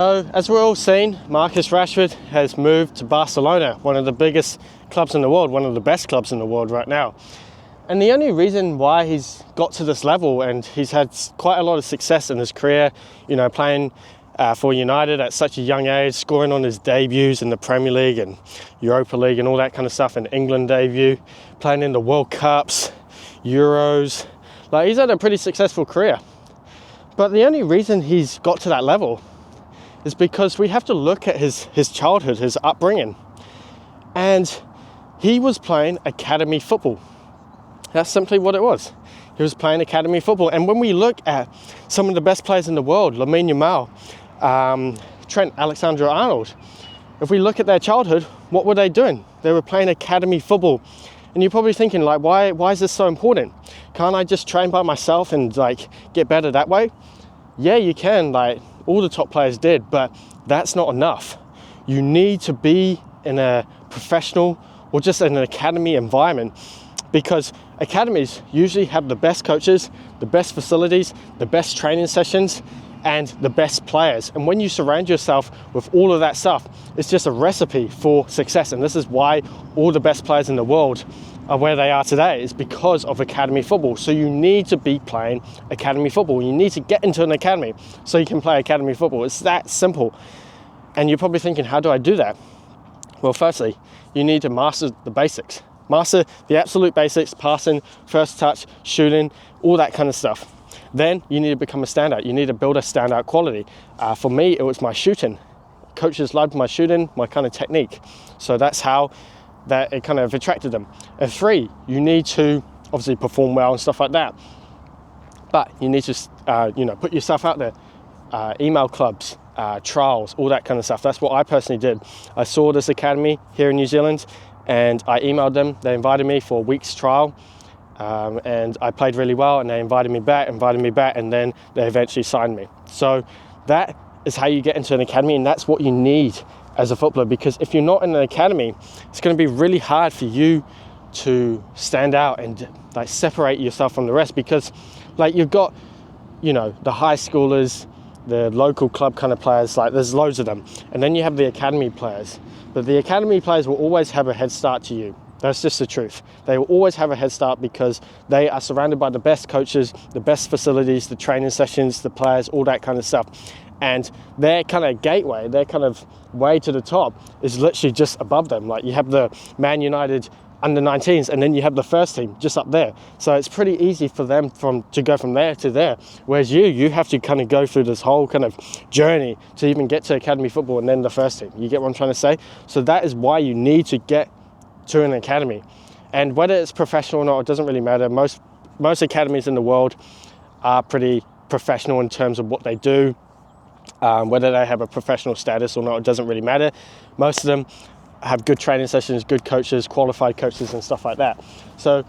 So, as we're all seeing, Marcus Rashford has moved to Barcelona, one of the biggest clubs in the world, one of the best clubs in the world right now. And the only reason why he's got to this level, and he's had quite a lot of success in his career, playing for United at such a young age, scoring on his debuts in the Premier League and Europa League and all that kind of stuff, in England debut, playing in the World Cups, Euros. He's had a pretty successful career. But the only reason he's got to that level is because we have to look at his childhood, his upbringing. And he was playing academy football. That's simply what it was. He was playing academy football. And when we look at some of the best players in the world, Lamine Yamal, Trent Alexander-Arnold, if we look at their childhood, what were they doing? They were playing academy football. And you're probably thinking, why is this so important? Can't I just train by myself and get better that way? Yeah, you can, all the top players did, but that's not enough. You need to be in a professional or just in an academy environment, because academies usually have the best coaches, the best facilities, the best training sessions, and the best players. And when you surround yourself with all of that stuff, it's just a recipe for success. And this is why all the best players in the world are where they are today, is because of academy football. So you need to be playing academy football. You need to get into an academy so you can play academy football. It's that simple. And you're probably thinking, how do I do that? Well, firstly, you need to master the basics. Master the absolute basics: passing, first touch, shooting, all that kind of stuff. Then you need to become a standout. You need to build a standout quality. For me, it was my shooting. Coaches loved my shooting, my kind of technique. So that's how that it kind of attracted them. And 3, you need to obviously perform well and stuff like that. But you need to, put yourself out there. Email clubs, trials, all that kind of stuff. That's what I personally did. I saw this academy here in New Zealand, and I emailed them. They invited me for a week's trial. And I played really well, and they invited me back, and then they eventually signed me. So that is how you get into an academy, and that's what you need as a footballer, because if you're not in an academy, it's going to be really hard for you to stand out and separate yourself from the rest, because you've got, the high schoolers, the local club kind of players, there's loads of them, and then you have the academy players. But the academy players will always have a head start to you. That's just the truth. They will always have a head start because they are surrounded by the best coaches, the best facilities, the training sessions, the players, all that kind of stuff. And their kind of gateway, their kind of way to the top is literally just above them. You have the Man United under-19s, and then you have the first team just up there. So it's pretty easy for them to go from there to there. Whereas you have to kind of go through this whole kind of journey to even get to academy football and then the first team. You get what I'm trying to say? So that is why you need to get to an academy. And whether it's professional or not, it doesn't really matter. Most academies in the world are pretty professional in terms of what they do. Whether they have a professional status or not, it doesn't really matter. Most of them have good training sessions, good coaches, qualified coaches and stuff like that. So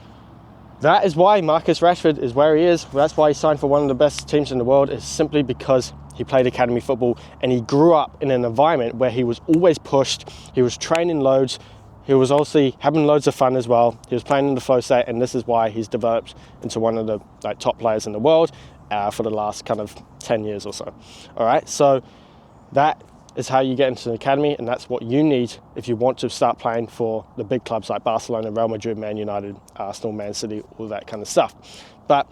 that is why Marcus Rashford is where he is. That's why he signed for one of the best teams in the world, is simply because he played academy football and he grew up in an environment where he was always pushed. He was training loads. He was also having loads of fun as well. He was playing in the flow state, and this is why he's developed into one of the top players in the world for the last kind of 10 years or so. All right, so that is how you get into an academy, and that's what you need if you want to start playing for the big clubs like Barcelona, Real Madrid, Man United, Arsenal, Man City, all that kind of stuff. But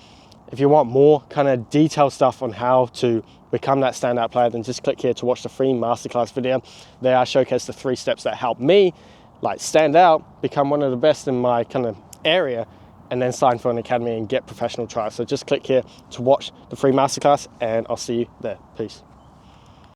if you want more kind of detailed stuff on how to become that standout player, then just click here to watch the free masterclass video. There I showcase the 3 steps that help me stand out, become one of the best in my kind of area, and then sign for an academy and get professional trials. So just click here to watch the free masterclass, and I'll see you there. Peace.